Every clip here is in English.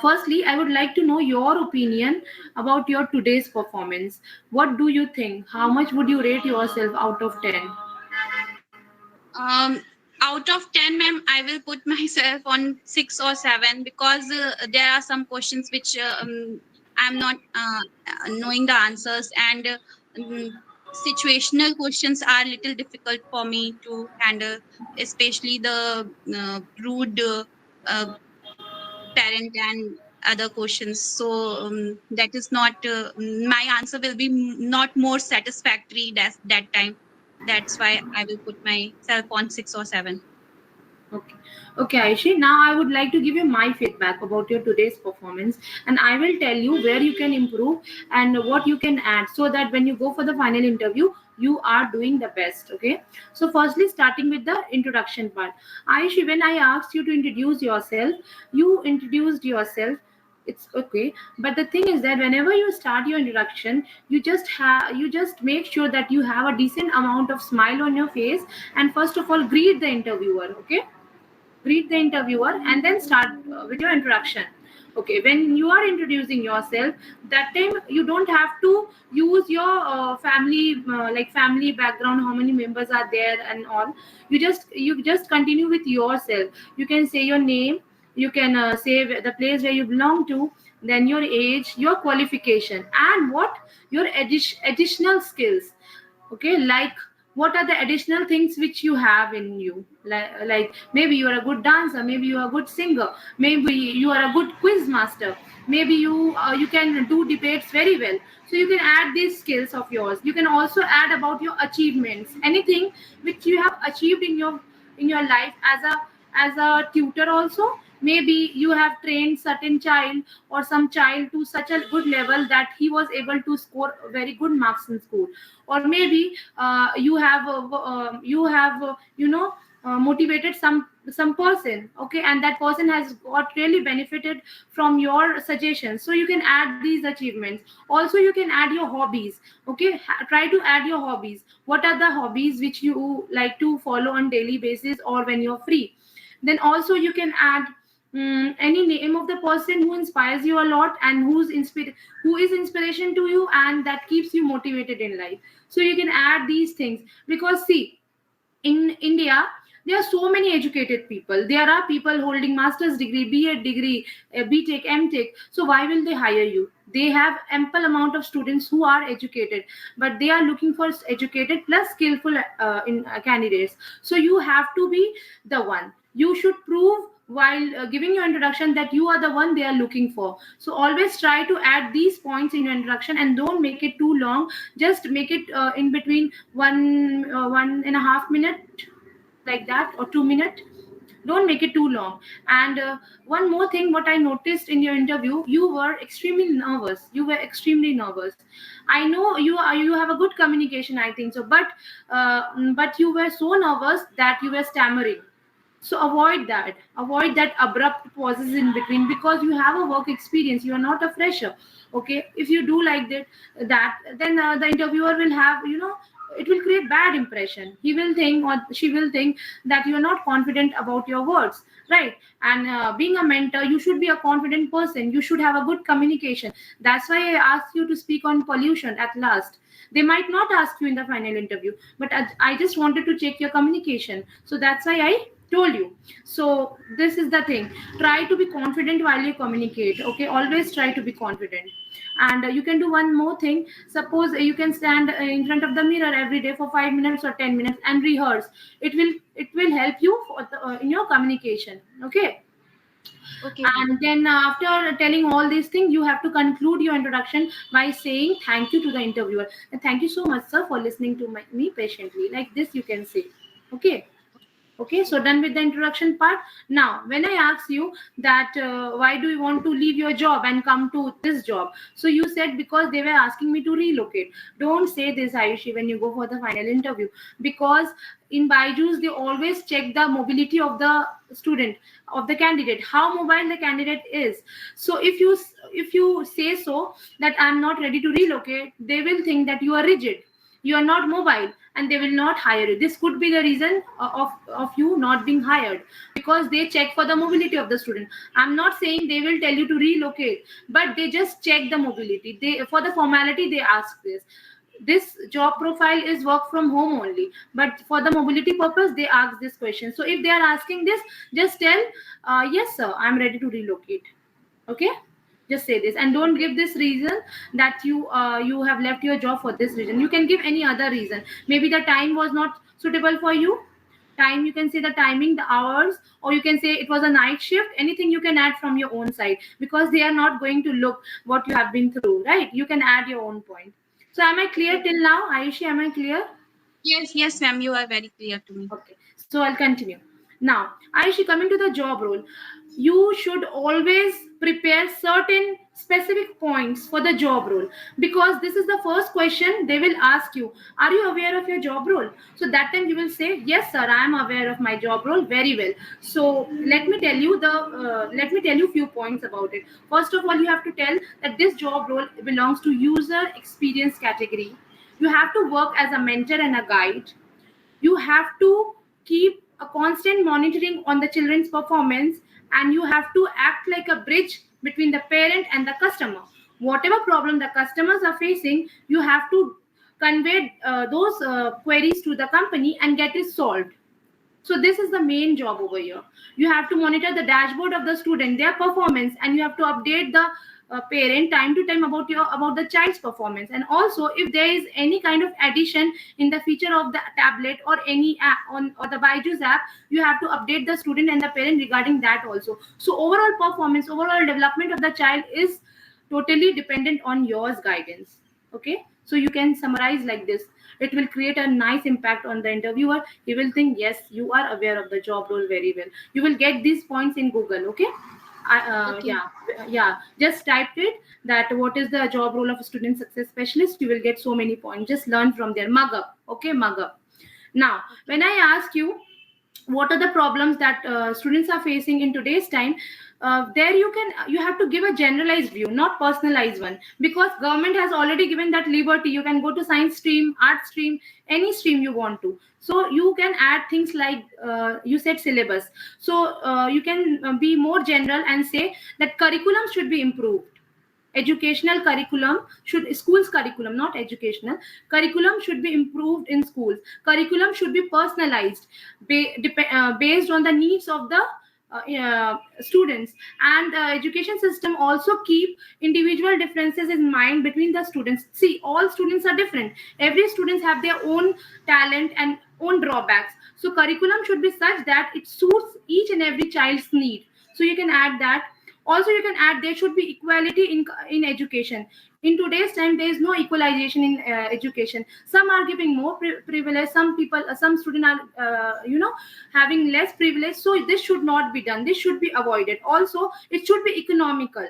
Firstly, I would like to know your opinion about your today's performance. What do you think? How much would you rate yourself out of 10? Um, Out of 10, ma'am, I will put myself on 6 or 7, because there are some questions which I'm not knowing the answers, and situational questions are little difficult for me to handle, especially the rude uh, parent and other questions. So that is not my answer will be not more satisfactory that time. That's why I will put myself on 6 or 7. Okay. Okay, Aishi. Now I would like to give you my feedback about your today's performance, and I will tell you where you can improve and what you can add so that when you go for the final interview, you are doing the best. Okay. So, firstly, starting with the introduction part. Aishi, when I asked you to introduce yourself, you introduced yourself. It's okay, but the thing is that whenever you start your introduction, you just make sure that you have a decent amount of smile on your face, and first of all greet the interviewer. Okay, greet the interviewer and then start with your introduction. Okay, when you are introducing yourself, that time you don't have to use your family, like family background, how many members are there and all. You just continue with yourself. You can say your name, you can say the place where you belong to, then your age, your qualification, and what your additional skills. Okay, like what are the additional things which you have in you, like maybe you are a good dancer, maybe you are a good singer, maybe you are a good quiz master, maybe you can do debates very well. So you can add these skills of yours. You can also add about your achievements, anything which you have achieved in your life as a tutor also. Maybe you have trained certain child or some child to such a good level that he was able to score very good marks in school. Or maybe you have motivated some person, okay, and that person has got really benefited from your suggestions. So you can add these achievements. Also you can add your hobbies. Okay, try to add your hobbies. What are the hobbies which you like to follow on daily basis or when you're free? Then also you can add any name of the person who inspires you a lot and who is inspiration to you and that keeps you motivated in life. So you can add these things, because see, in India there are so many educated people. There are people holding master's degree, B.Ed degree, B.Tech, M.Tech. So why will they hire you? They have ample amount of students who are educated, but they are looking for educated plus skillful candidates. So you have to be the one. You should prove while giving your introduction that you are the one they are looking for. So always try to add these points in your introduction and don't make it too long. Just make it in between 1.5 minute, like that, or 2 minute. Don't make it too long. And one more thing, what I noticed in your interview, you were extremely nervous. You were extremely nervous. I know you have a good communication, I think so, but you were so nervous that you were stammering. So avoid that abrupt pauses in between, because you have a work experience, you are not a fresher. Okay, if you do like that, then the interviewer will have, it will create bad impression. He will think or she will think that you are not confident about your words, right? And being a mentor, you should be a confident person, you should have a good communication. That's why I asked you to speak on pollution at last. They might not ask you in the final interview, but I just wanted to check your communication, so that's why I told you. So this is the thing. Try to be confident while you communicate. Okay, always try to be confident. And you can do one more thing. Suppose you can stand in front of the mirror every day for 5 minutes or 10 minutes and rehearse. It will help you in your communication. Okay. Okay, ma'am. And then after telling all these things, you have to conclude your introduction by saying thank you to the interviewer. And thank you so much, sir, for listening to me patiently. Like this, you can say. Okay. Okay, so done with the introduction part. Now, when I ask you that why do you want to leave your job and come to this job? So you said because they were asking me to relocate. Don't say this, Ayushi, when you go for the final interview, because in Byju's they always check the mobility of the student, of the candidate, how mobile the candidate is. So if you say so that I'm not ready to relocate, they will think that you are rigid, you are not mobile, and they will not hire you. This could be the reason of you not being hired, because they check for the mobility of the student. I'm not saying they will tell you to relocate, but they just check the mobility. They, for the formality, they ask this job profile is work from home only, but for the mobility purpose they ask this question. So if they are asking this, just tell, yes sir, I'm ready to relocate. Okay, just say this, and don't give this reason that you have left your job for this reason. You can give any other reason. Maybe the time was not suitable for you. Time, you can say the timing, the hours, or you can say it was a night shift. Anything you can add from your own side, because they are not going to look what you have been through, right? You can add your own point. So am I clear till now, Aishi? Am I clear? Yes, ma'am. You are very clear to me. Okay, so I'll continue. Now, Aishi, coming to the job role, you should always prepare certain specific points for the job role, because this is the first question they will ask you. Are you aware of your job role? So that time you will say, yes sir, I am aware of my job role very well. So let me tell you few points about it. First of all, you have to tell that this job role belongs to user experience category. You have to work as a mentor and a guide. You have to keep a constant monitoring on the children's performance, and you have to act like a bridge between the parent and the customer. Whatever problem the customers are facing, you have to convey those queries to the company and get it solved. So this is the main job over here. You have to monitor the dashboard of the student, their performance, and you have to update the parent time to time about the child's performance. And also, if there is any kind of addition in the feature of the tablet or any app on or the Byju's app, you have to update the student and the parent regarding that also. So overall performance, overall development of the child is totally dependent on yours guidance. Okay, so you can summarize like this. It will create a nice impact on the interviewer. He will think, yes, you are aware of the job role very well. You will get these points in Google. Okay, Okay. yeah, just type it, that what is the job role of a student success specialist. You will get so many points. Just learn from there, mug up. Okay, mug up. Now when I ask you what are the problems that students are facing in today's time, there you have to give a generalized view, not personalized one, because government has already given that liberty. You can go to science stream, art stream, any stream you want to. So you can add things like you said syllabus. So you can be more general and say that curriculum should be improved. Educational curriculum should, schools curriculum, not educational curriculum, should be improved in schools. Curriculum should be personalized based on the needs of the students. And the education system also keep individual differences in mind between the students. See, all students are different. Every students have their own talent and own drawbacks. So curriculum should be such that it suits each and every child's need. So you can add that. Also you can add there should be equality in education. In today's time there is no equalization in education. Some are giving more privilege, some people, some students are having less privilege. So this should not be done, this should be avoided. Also it should be economical.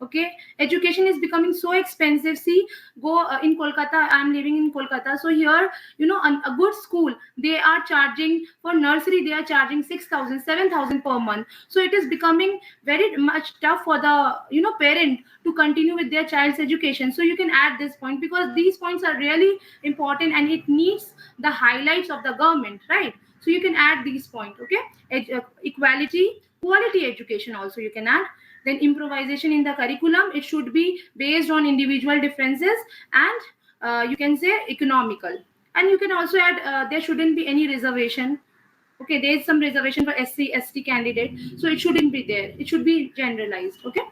Okay, education is becoming so expensive. See, go in Kolkata, I'm living in Kolkata. So here, a good school, they are charging for nursery, they are charging 6,000, 7,000 per month. So it is becoming very much tough for the parent to continue with their child's education. So you can add this point, because these points are really important and it needs the highlights of the government, right? So you can add these points. Okay, equality, quality education also you can add. Then improvisation in the curriculum, it should be based on individual differences, and you can say economical. And you can also add there shouldn't be any reservation. Okay, there is some reservation for SC/ST candidate, so it shouldn't be there, it should be generalized. Okay,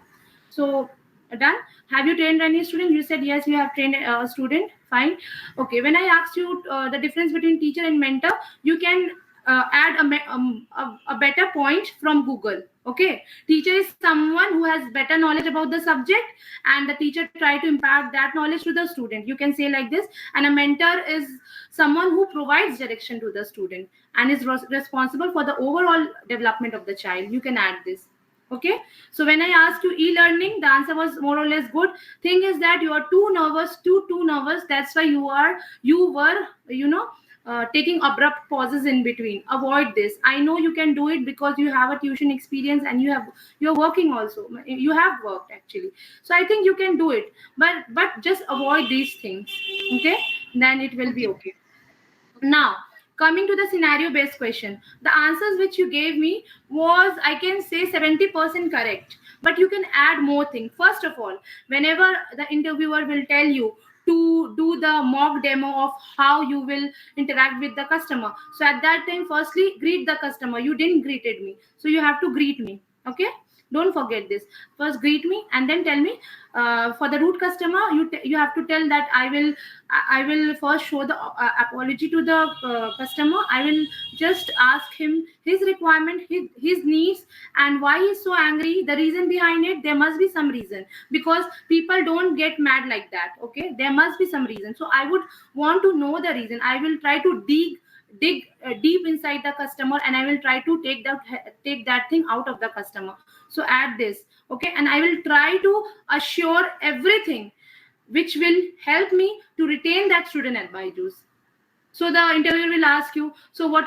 so done. Have you trained any student? You said yes, you have trained a student. Fine. Okay, when I asked you the difference between teacher and mentor, you can add a better point from Google. Okay, teacher is someone who has better knowledge about the subject, and the teacher try to impart that knowledge to the student. You can say like this. And a mentor is someone who provides direction to the student and is responsible for the overall development of the child. You can add this. Okay, so when I asked you e-learning, the answer was more or less good. Thing is that you are too nervous, too nervous. That's why you were taking abrupt pauses in between. Avoid this. I know you can do it because you have a tuition experience and you're working also. You have worked actually. So I think you can do it. But just avoid these things. Okay, then it will be okay. Now Coming to the scenario based question, the answers which you gave me was, I can say, 70% correct, but you can add more things. First of all, whenever the interviewer will tell you to do the mock demo of how you will interact with the customer, so at that time, firstly, greet the customer. You didn't greeted me, so you have to greet me. Okay, don't forget this. First greet me and then tell me. For the root customer, you have to tell that I will first show the apology to the customer. I will just ask him his requirement, his needs, and why he's so angry, the reason behind it. There must be some reason, because people don't get mad like that. Okay, there must be some reason. So I would want to know the reason. I will try to dig deep inside the customer, and I will try to take that thing out of the customer. So add this. Okay, and I will try to assure everything which will help me to retain that student at Byju's. So the interviewer will ask you, so what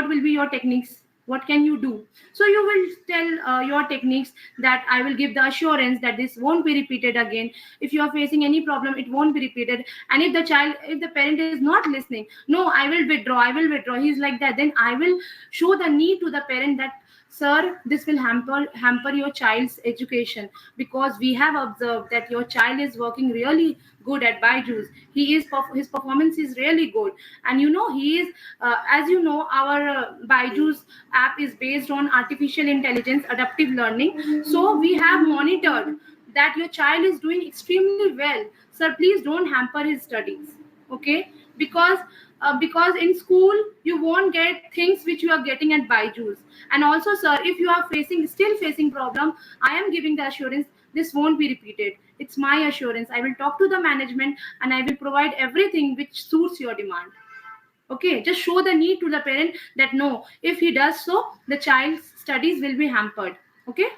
will be your techniques, what can you do? So you will tell your techniques, that I will give the assurance that this won't be repeated again. If you are facing any problem, it won't be repeated. And if the parent is not listening, no, I will withdraw, he's like that, then I will show the need to the parent that, sir, this will hamper your child's education, because we have observed that your child is working really good at Byju's. His performance is really good, and he is, as you know, our Byju's app is based on artificial intelligence, adaptive learning. So we have monitored that your child is doing extremely well. Sir, please don't hamper his studies. Okay, because in school you won't get things which you are getting at Byju's. And also, sir, if you are still facing problem, I am giving the assurance this won't be repeated. It's my assurance. I will talk to the management and I will provide everything which suits your demand. Okay, just show the need to the parent that no, if he does so, the child's studies will be hampered. Okay.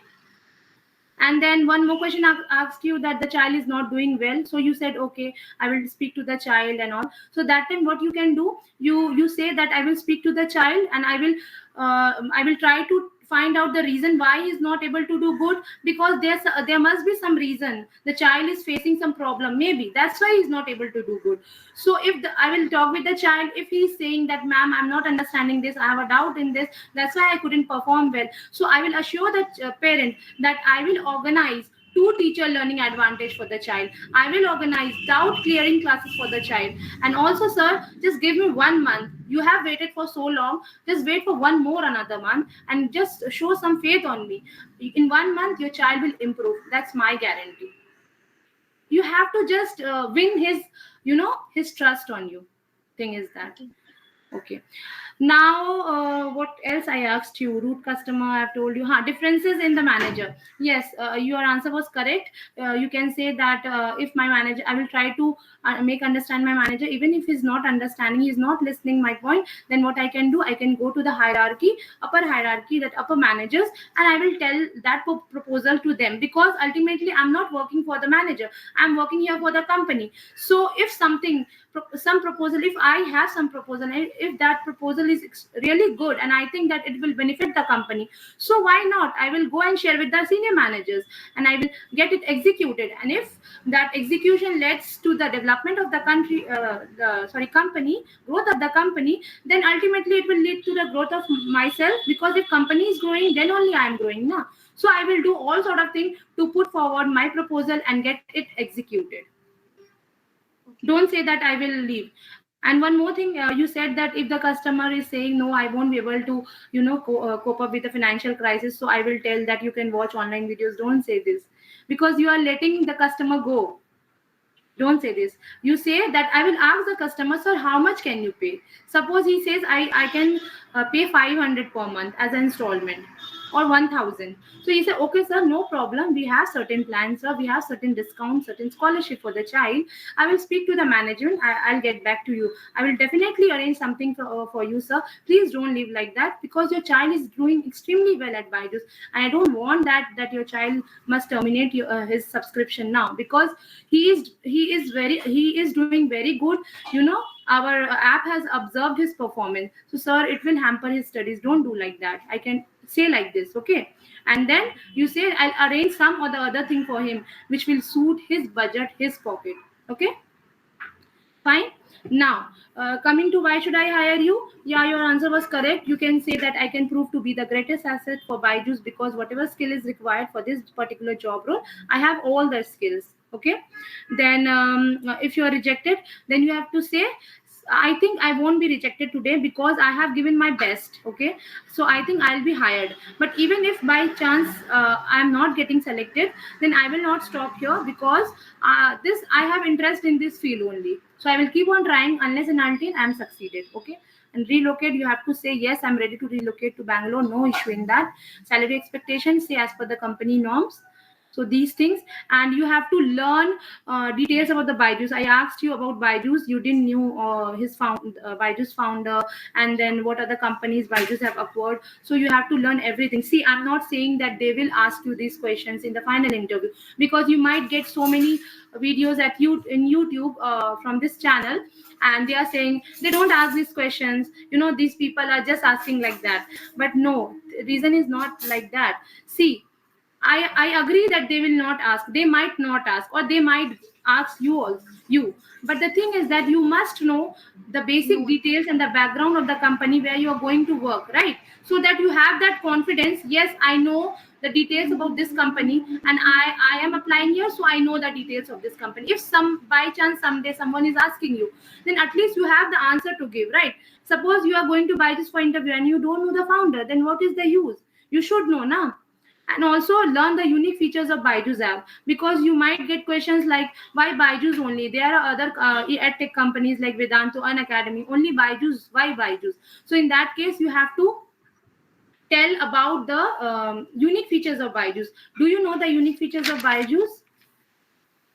And then one more question asked you that the child is not doing well, so you said, okay, I will speak to the child and all. So that time what you can do, you say that I will speak to the child, and I will try to find out the reason why he's not able to do good, because there must be some reason. The child is facing some problem, maybe that's why he's not able to do good. So I will talk with the child. If he's saying that, ma'am, I'm not understanding this, I have a doubt in this, that's why I couldn't perform well, so I will assure the parent that I will organize two teacher learning advantage for the child. I will organize doubt clearing classes for the child. And also, sir, just give me 1 month. You have waited for so long, just wait for another month, and just show some faith on me. In 1 month your child will improve, that's my guarantee. You have to just win his trust on you. Thing is that. Okay. Now, what else I asked you? Root customer, I've told you. Differences in the manager. Yes, your answer was correct. You can say that if my manager, I will try to make understand my manager. Even if he's not understanding, he's not listening my point, then what I can do, I can go to the upper hierarchy, that upper managers, and I will tell that proposal to them, because ultimately I'm not working for the manager. I'm working here for the company. So if some proposal, if I have some proposal, if that proposal is really good and I think that it will benefit the company, so why not, I will go and share with the senior managers, and I will get it executed. And if that execution leads to the development of the company, growth of the company, then ultimately it will lead to the growth of myself, because if company is growing, then only I am growing now. So I will do all sort of things to put forward my proposal and get it executed. Don't say that I will leave. And one more thing, you said that if the customer is saying no, I won't be able to cope up with the financial crisis, so I will tell that you can watch online videos. Don't say this, because you are letting the customer go. Don't say this. You say that I will ask the customer, sir, how much can you pay? Suppose he says I can pay 500 per month as an installment, or 1000. So you say, okay, sir, no problem. We have certain plans, sir. We have certain discounts, certain scholarship for the child. I will speak to the management. I'll get back to you. I will definitely arrange something for you, sir. Please don't live like that, because your child is doing extremely well at Byju's, and I don't want that your child must terminate his subscription now, because he is doing very good. Our app has observed his performance. So, sir, it will hamper his studies. Don't do like that. I can say like this, okay? And then you say, I'll arrange some or the other thing for him which will suit his budget, his pocket. Okay. Fine. Now, coming to why should I hire you? Yeah, your answer was correct. You can say that I can prove to be the greatest asset for Byju's because whatever skill is required for this particular job role, I have all the skills. Okay. Then, if you are rejected, then you have to say, I think I won't be rejected today because I have given my best. Okay. So I think I'll be hired. But even if by chance I'm not getting selected, then I will not stop here because this I have interest in this field only. So I will keep on trying unless and until I'm succeeded. Okay. And relocate, you have to say yes, I'm ready to relocate to Bangalore. No issue in that. Salary expectations, say as per the company norms. So these things, and you have to learn details about the Byju's. I asked you about Byju's. You didn't knew Byju's founder, and then what other companies Byju's have acquired. So you have to learn everything. See, I'm not saying that they will ask you these questions in the final interview because you might get so many videos at you in YouTube from this channel, and they are saying they don't ask these questions. These people are just asking like that. But no, the reason is not like that. See, I agree that they will not ask. They might not ask, or they might ask you also. You. But the thing is that you must know the basic No. details and the background of the company where you are going to work, right? So that you have that confidence. Yes, I know the details about this company, and I am applying here, so I know the details of this company. If some by chance someday someone is asking you, then at least you have the answer to give, right? Suppose you are going to buy this for interview and you don't know the founder, then what is the use? You should know now. And also learn the unique features of Byju's app, because you might get questions like why Byju's only? There are other edtech companies like Vedantu and Academy. Only Byju's? Why Byju's? So in that case, you have to tell about the unique features of Byju's. Do you know the unique features of Byju's?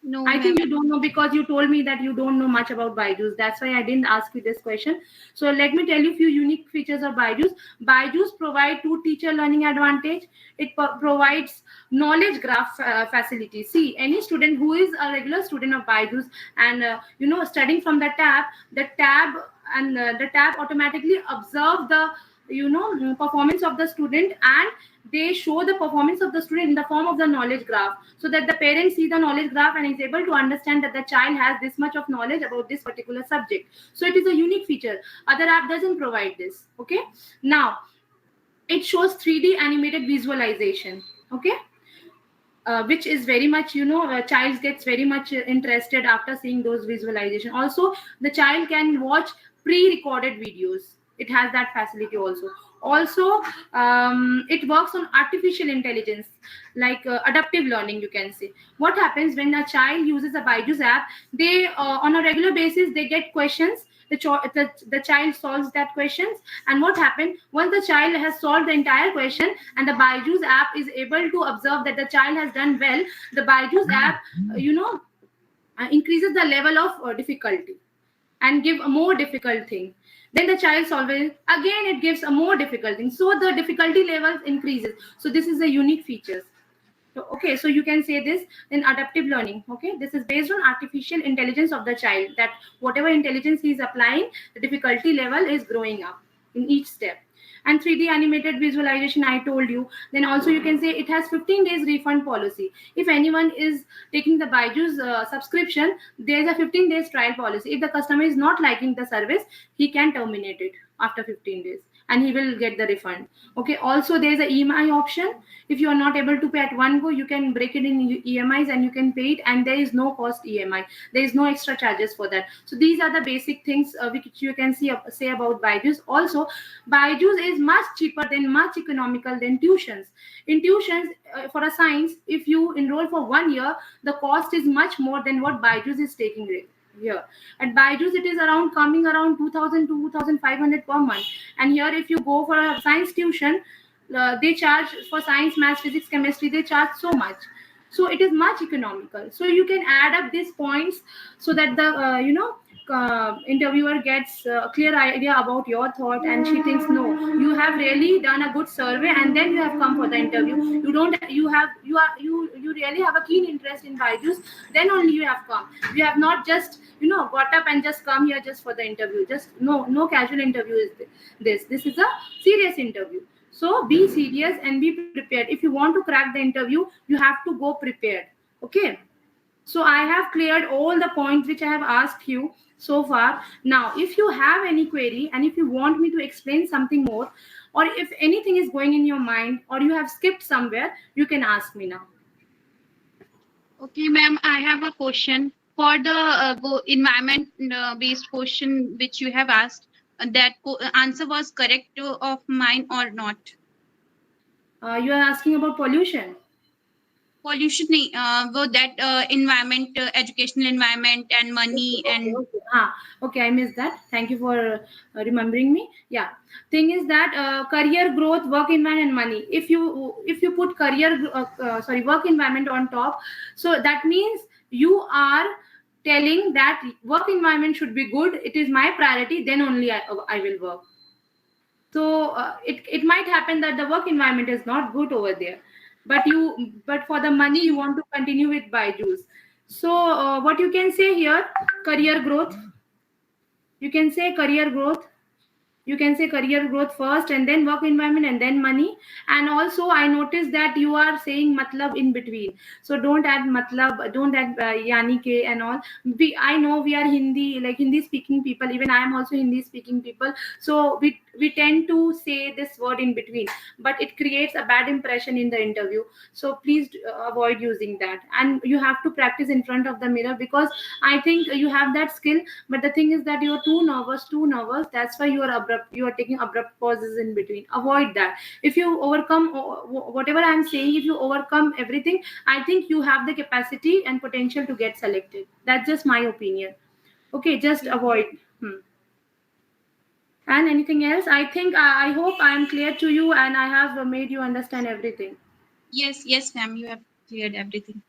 No, I ma'am. think you don't know because you told me that you don't know much about Byju's. That's why I didn't ask you this question. So let me tell you a few unique features of Byju's. Byju's provide two teacher learning advantage. It provides knowledge graph facility. See, any student who is a regular student of Byju's and studying from the tab automatically observe the performance of the student, and they show the performance of the student in the form of the knowledge graph, so that the parents see the knowledge graph and is able to understand that the child has this much of knowledge about this particular subject. So it is a unique feature. Other app doesn't provide this. Okay. Now it shows 3D animated visualization. Okay. Which is very much, a child gets very much interested after seeing those visualization. Also, the child can watch pre-recorded videos. It has that facility also. It works on artificial intelligence, like adaptive learning, you can say. What happens when a child uses a Byju's app? They on a regular basis they get questions. The child solves that questions, and what happened once the child has solved the entire question and the Byju's app is able to observe that the child has done well, the Byju's app increases the level of difficulty and give a more difficult thing. Then the child solves it again, it gives a more difficult thing, so the difficulty level increases. So this is a unique features. So, okay, so you can say this in adaptive learning. Okay, this is based on artificial intelligence of the child, that whatever intelligence he is applying, the difficulty level is growing up in each step. And 3D animated visualization, I told you. Then also you can say it has 15 days refund policy. If anyone is taking the Byju's subscription, there is a 15 days trial policy. If the customer is not liking the service, he can terminate it after 15 days and he will get the refund. Okay, also there is a EMI option. If you are not able to pay at one go, you can break it in EMIs and you can pay it, and there is no cost EMI. There is no extra charges for that. So these are the basic things which you can say about Byju's. Also, Byju's is much cheaper than, much economical than tuitions. In tuitions, for a science, if you enroll for 1 year, the cost is much more than what Byju's is taking here. At Byju's, it is coming around 2,000 to 2,500 per month. And here, if you go for a science tuition, they charge for science, math, physics, chemistry, they charge so much. So it is much economical. So you can add up these points so that the interviewer gets a clear idea about your thought, and she thinks, no, you have really done a good survey and then you have come for the interview. You really have a keen interest in Byju's, then only you have come. You have not just got up and just come here just for the interview. Just no casual interview is this is a serious interview. So be serious and be prepared. If you want to crack the interview, you have to go prepared. Okay. So I have cleared all the points which I have asked you so far. Now, if you have any query and if you want me to explain something more, or if anything is going in your mind or you have skipped somewhere, you can ask me now. Okay, ma'am, I have a question for the environment based question which you have asked. That answer was correct of mine or not? You are asking about pollution. Pollution, नहीं, वो that environment, educational environment and Okay, money okay, and okay. Okay, I missed that. Thank you for remembering me. Yeah, thing is that career growth, work environment, and money. If you put work environment on top, so that means you are telling that work environment should be good. It is my priority. Then only I will work. So it might happen that the work environment is not good over there, but for the money you want to continue with Byju's. So what you can say here, career growth. You can say career growth. You can say career growth first and then work environment and then money. And also I noticed that you are saying matlab in between, so don't add matlab, don't add yani ke and all. I know we are Hindi, like Hindi speaking people, even I am also Hindi speaking people, so we tend to say this word in between, but it creates a bad impression in the interview. So please avoid using that, and you have to practice in front of the mirror, because I think you have that skill, but the thing is that you're too nervous. That's why you are taking abrupt pauses in between. Avoid that. If you overcome whatever I'm saying, if you overcome everything, I think you have the capacity and potential to get selected. That's just my opinion. Okay, just avoid. And anything else? I think I hope I am clear to you and I have made you understand everything. yes, yes, ma'am, you have cleared everything.